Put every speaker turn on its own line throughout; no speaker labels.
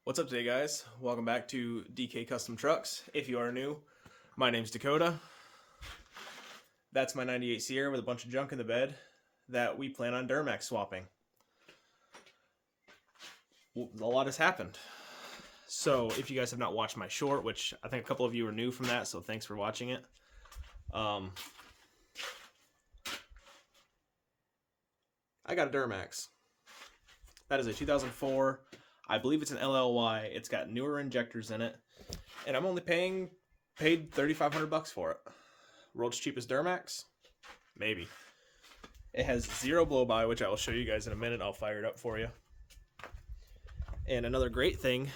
What's up today, guys? Welcome back to DK Custom Trucks. If you are new, my name's Dakota. That's my 98 Sierra with a bunch of junk in the bed that we plan on Duramax swapping. A lot has happened. So if you guys have not watched my short, which I think a couple of you are new from that, so thanks for watching it. I got a Duramax. That is a 2004. I believe it's an LLY. It's got newer injectors in it, and I'm only paid $3,500 for it. World's cheapest Duramax? Maybe. It has zero blow-by, which I will show you guys in a minute. I'll fire it up for you. And another great thing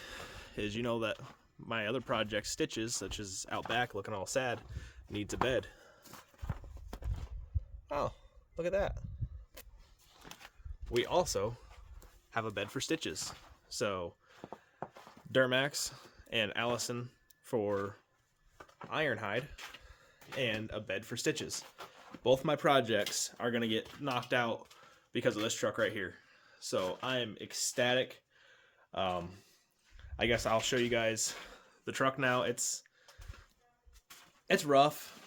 is, you know, that my other project, Stitches, such as out back looking all sad, needs a bed. Oh, look at that. We also have a bed for Stitches. So, Duramax and Allison for Ironhide, and a bed for Stitches. Both my projects are going to get knocked out because of this truck right here. So, I am ecstatic. I guess I'll show you guys the truck now. It's rough.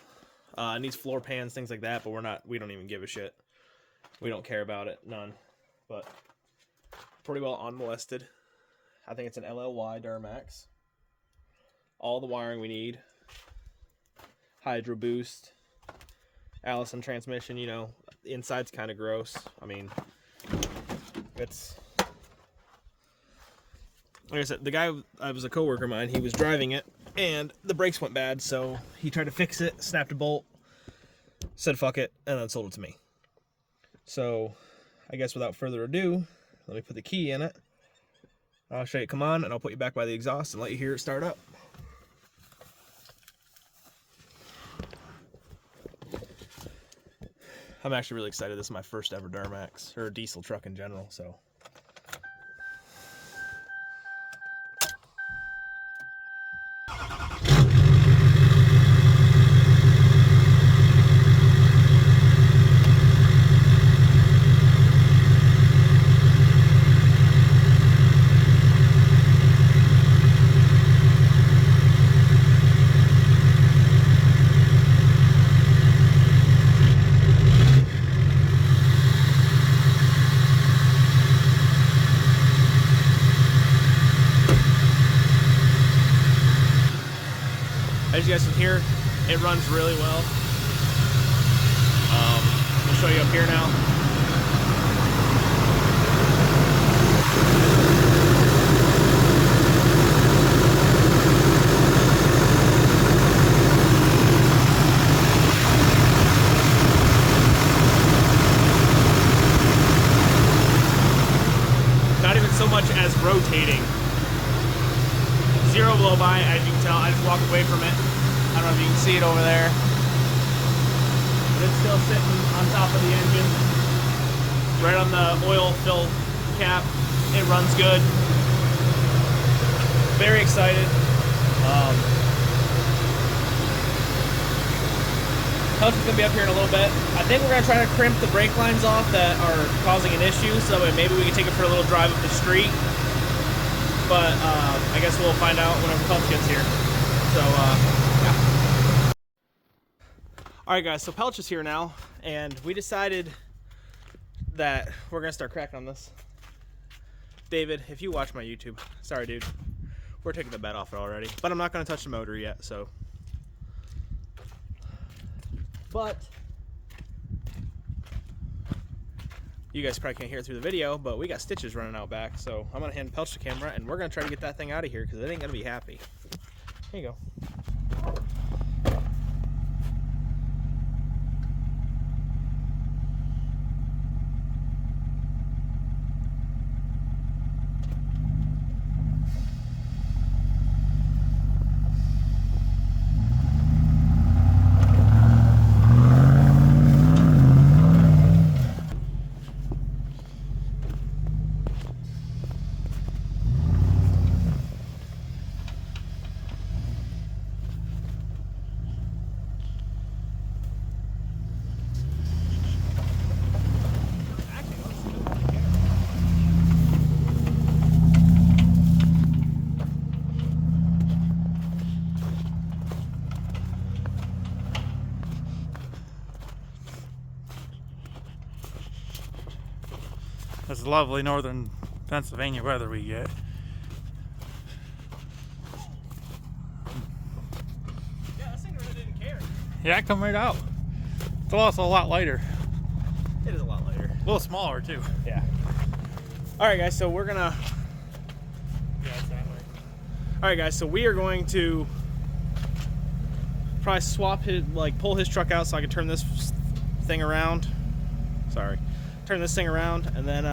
It needs floor pans, things like that, but we don't even give a shit. We don't care about it, none. But pretty well unmolested. I think it's an LLY Duramax. All the wiring we need. Hydro boost. Allison transmission, you know, the inside's kind of gross. I mean, it's... Like I said, the guy, I was a coworker of mine, he was driving it, and the brakes went bad, so he tried to fix it, snapped a bolt, said fuck it, and then sold it to me. So, I guess without further ado, let me put the key in it. I'll show you it come on, and I'll put you back by the exhaust and let you hear it start up. I'm actually really excited. This is my first ever Duramax, or diesel truck in general, so. As you guys can hear, it runs really well. I'll show you up here now. Not even so much as rotating. Zero blow by, as you can tell. I just walked away from it. I don't know if you can see it over there. But it's still sitting on top of the engine. Right on the oil fill cap. It runs good. Very excited. Touch is going to be up here in a little bit. I think we're going to try to crimp the brake lines off that are causing an issue, so that maybe we can take it for a little drive up the street. But I guess we'll find out whenever Pelch gets here. So, yeah. Alright guys, so Pelch is here now, and we decided that we're going to start cracking on this. David, if you watch my YouTube, sorry dude, we're taking the bed off it already. But I'm not going to touch the motor yet, so. But you guys probably can't hear it through the video, but we got Stitches running out back, so I'm going to hand Pelch the camera, and we're going to try to get that thing out of here, because it ain't going to be happy. Here you go.
this lovely northern Pennsylvania weather we get.
Yeah, this thing really didn't care.
Yeah, come right out. It's also a lot lighter.
It is a lot lighter.
A little smaller too.
Yeah. All right, guys. So we're gonna.
Yeah, it's that way.
All right, guys. So we are going to probably swap his, like, pull his truck out so I can turn this thing around. Sorry, turn this thing around and then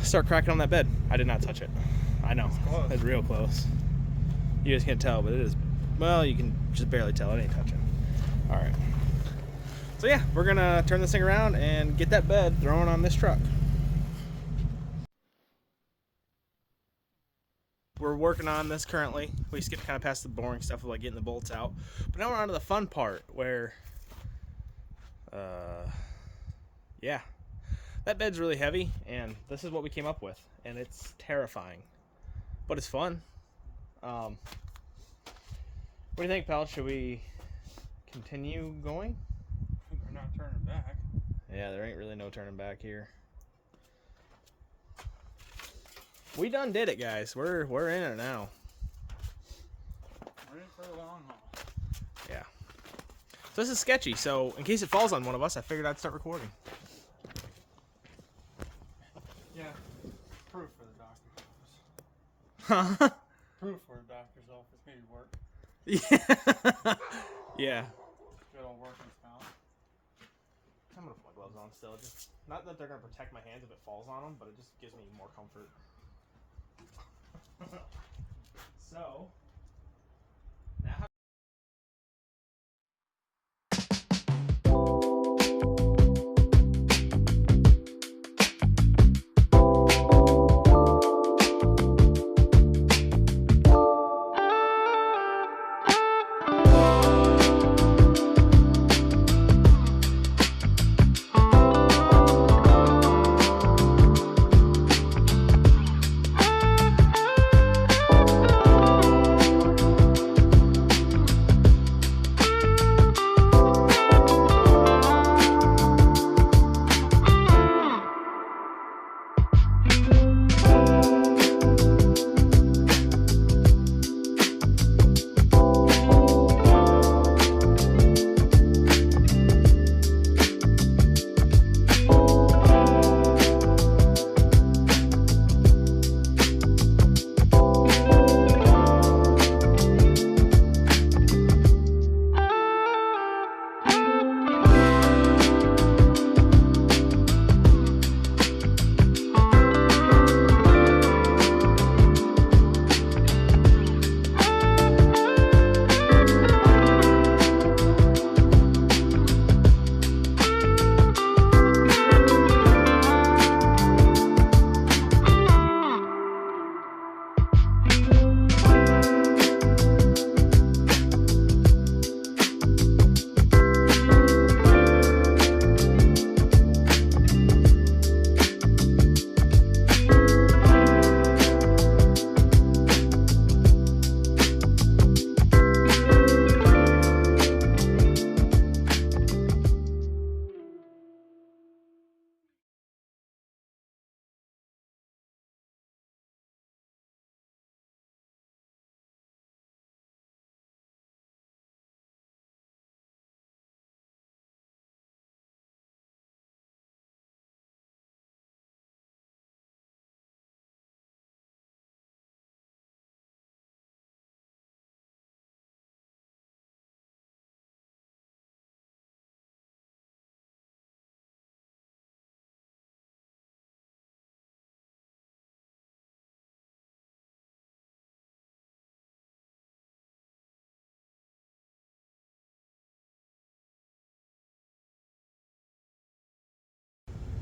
start cracking on that bed. I did not touch it. I know.
Close.
It's real close. You guys can't tell, but it is. Well, you can just barely tell. It ain't touching. All right. So yeah, we're gonna turn this thing around and get that bed thrown on this truck. We're working on this currently. We skipped kind of past the boring stuff of like getting the bolts out, but now we're on to the fun part where, yeah, that bed's really heavy, and this is what we came up with, and it's terrifying, but it's fun. What do you think, pal? Should we continue going?
We're not turning back.
Yeah, there ain't really no turning back here. We done did it, guys. We're in it now.
We're in for the long haul.
Yeah. So this is sketchy. So in case it falls on one of us, I figured I'd start recording.
Yeah. Proof for the doctor's office.
Huh?
Proof for the doctor's office. Maybe work.
Yeah. Yeah.
Good old working style.
I'm gonna put my gloves on still. Just not that they're gonna protect my hands if it falls on them, but it just gives me more comfort. So now.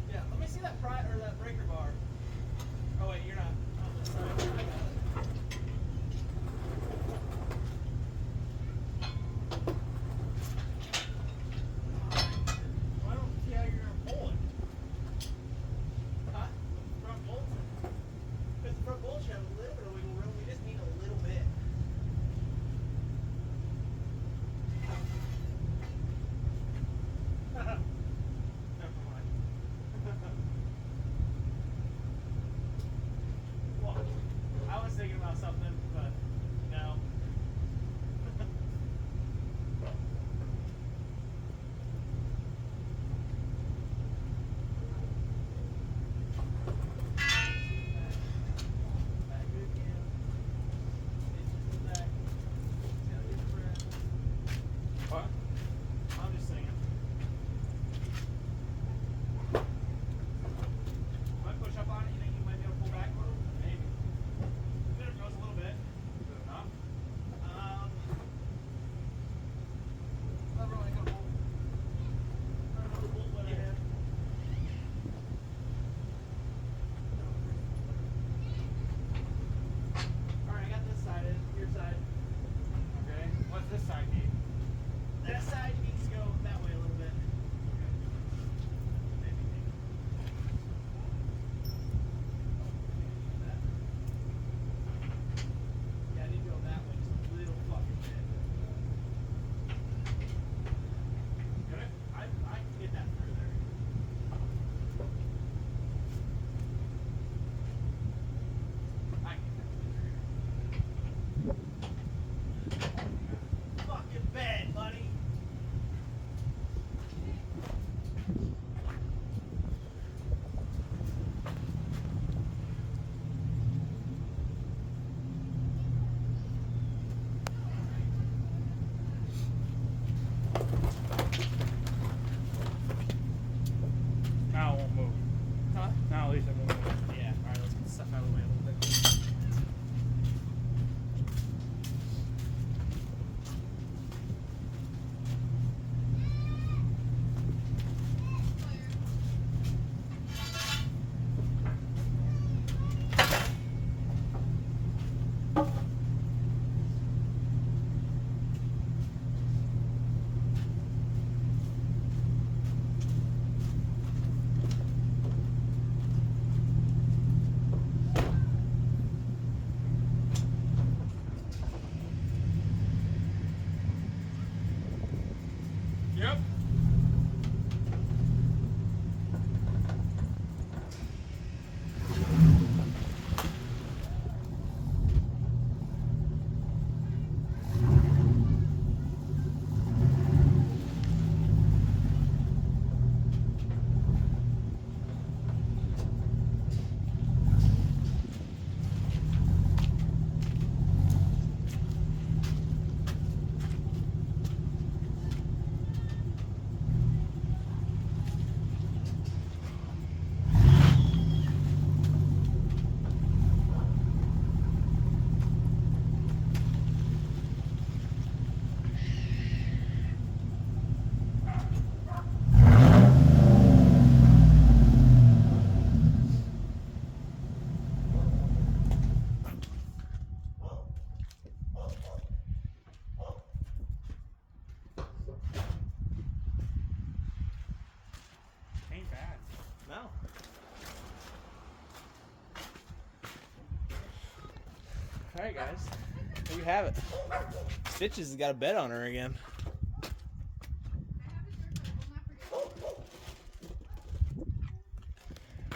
Yeah, let me see that or that breaker bar. Oh wait, you're not. Oh, sorry. I got it. Well, I don't see how you're gonna pull it. Huh? Front bolts? Because the front bolts have a little bit of wiggle room. We just need a little bit. Never mind.
then we'll move on.
Yeah, alright, let's get the stuff out of the way a little bit.
Yep. Ain't bad.
No. Alright guys, there you have it. Stitches has got a bed on her again.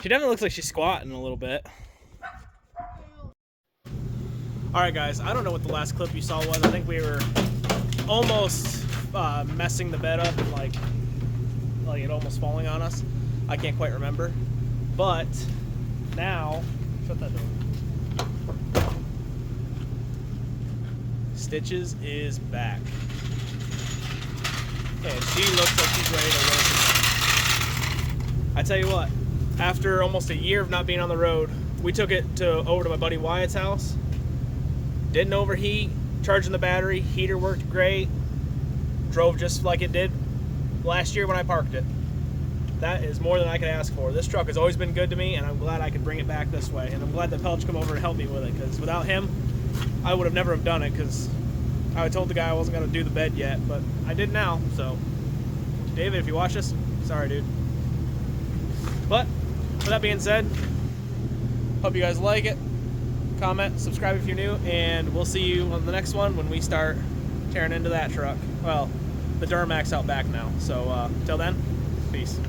She definitely looks like she's squatting a little bit. Alright guys, I don't know what the last clip you saw was. I think we were almost messing the bed up and like it almost falling on us. I can't quite remember. But now, shut that door. Stitches is back. And she looks like she's ready to work again. I tell you what, after almost a year of not being on the road, we took it over to my buddy Wyatt's house. Didn't overheat, charging the battery, heater worked great, drove just like it did last year when I parked it. That is more than I could ask for. This truck has always been good to me, and I'm glad I could bring it back this way. And I'm glad that Pelch come over and help me with it, because without him, I would have never have done it, because I told the guy I wasn't going to do the bed yet, but I did now. So, David, if you watch this, sorry, dude. But, with that being said, hope you guys like it. Comment, subscribe if you're new, and we'll see you on the next one when we start tearing into that truck. Well, the Duramax out back now. So, till then, peace.